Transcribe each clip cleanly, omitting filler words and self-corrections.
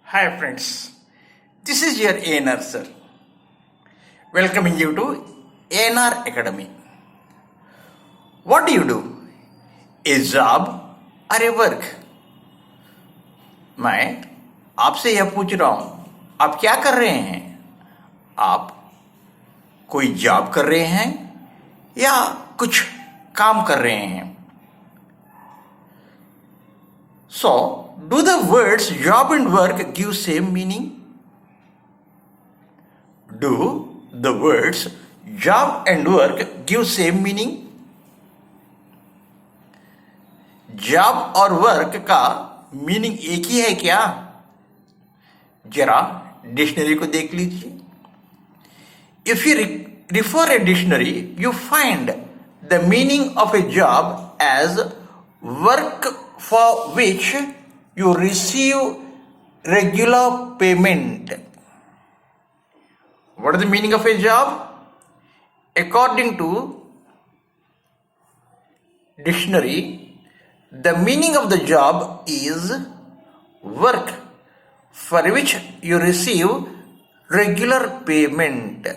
Hi friends, this is your ANR sir, welcoming you to ANR Academy. What do you do? A job or a work? मैं आपसे यह पूछ रहा हूं, आप क्या कर रहे हैं? आप कोई जॉब कर रहे हैं या कुछ काम कर रहे हैं? So, do the words job and work give same meaning? Do the words job and work give same meaning? Job और वर्क का मीनिंग एक ही है क्या? जरा डिक्शनरी को देख लीजिए. If you refer a dictionary, you find the meaning of a job as work for which you receive regular payment. What is the meaning of a job? According to dictionary, the meaning of the job is work for which you receive regular payment.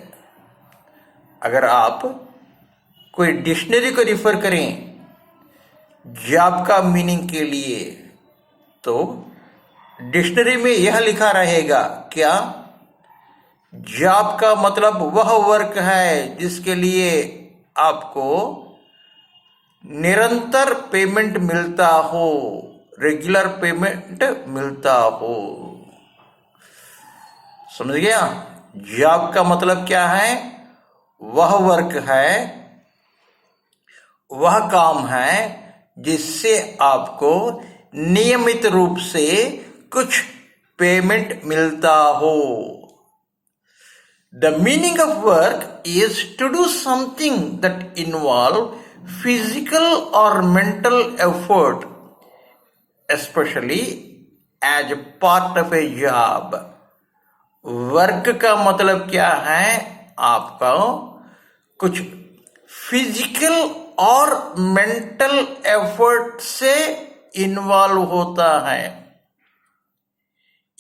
अगर आप कोई dictionary को refer करें job का meaning के लिए तो dictionary में यह लिखा रहेगा क्या? जॉब का मतलब वह वर्क है जिसके लिए आपको निरंतर पेमेंट मिलता हो, रेगुलर पेमेंट मिलता हो. समझ गया? जॉब का मतलब क्या है? वह वर्क है, वह काम है जिससे आपको नियमित रूप से कुछ पेमेंट मिलता हो. The meaning of work is to do something that involve physical or mental effort, especially as a part of a job. Work का मतलब क्या है? आपका कुछ फिजिकल और मेंटल एफर्ट से इन्वॉल्व होता है.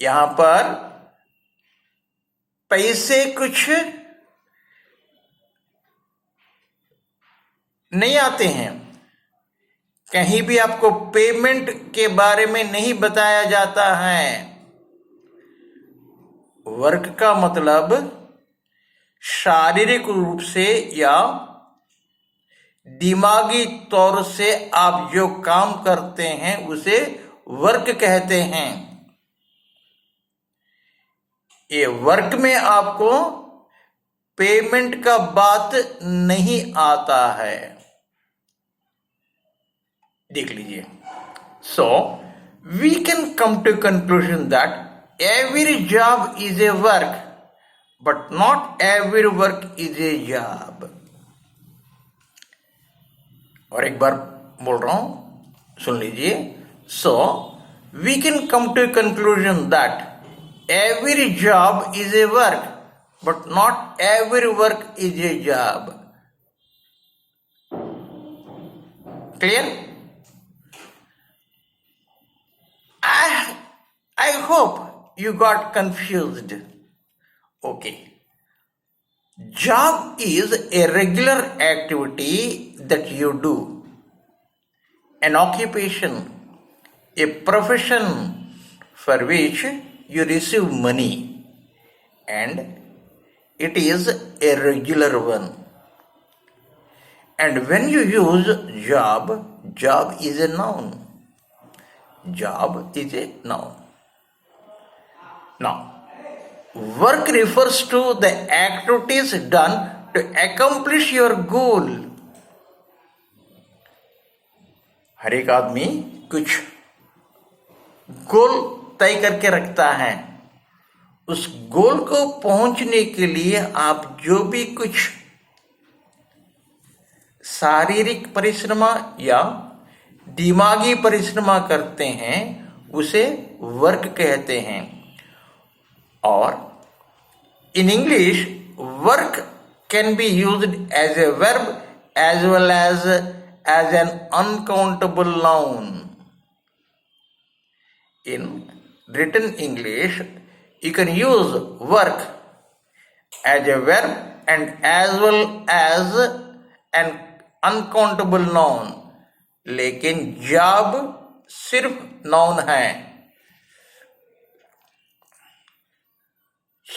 यहां पर पैसे कुछ नहीं आते हैं. कहीं भी आपको पेमेंट के बारे में नहीं बताया जाता है. वर्क का मतलब शारीरिक रूप से या दिमागी तौर से आप जो काम करते हैं उसे वर्क कहते हैं. ये वर्क में आपको पेमेंट का बात नहीं आता है. देख लीजिए. So we can come to conclusion that every job is a work but not every work is a job. और एक बार बोल रहा हूं, सुन लीजिए. So we can come to conclusion that every job is a work but not every work is a job. Clear? I hope you got confused. Okay. Job is a regular activity that you do, an occupation, a profession for which you receive money, and it is a regular one. And when you use job, job is a noun. Job is a noun. Now, work refers to the activities done to accomplish your goal. हर एक आदमी कुछ गोल तय करके रखता है. उस गोल को पहुंचने के लिए आप जो भी कुछ शारीरिक परिश्रम या दिमागी परिश्रम करते हैं उसे वर्क कहते हैं. और in English, work can be used as a verb as well as an uncountable noun. In written English, you can use work as a verb and as well as an uncountable noun. लेकिन job सिर्फ noun है.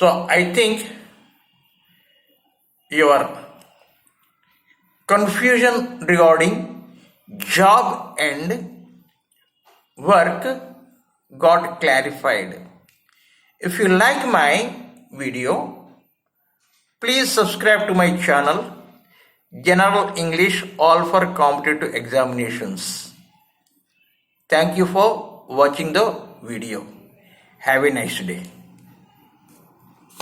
So I think your confusion regarding job and work got clarified. If you like my video, please subscribe to my channel General English All for Competitive Examinations. Thank you for watching the video. Have a nice day.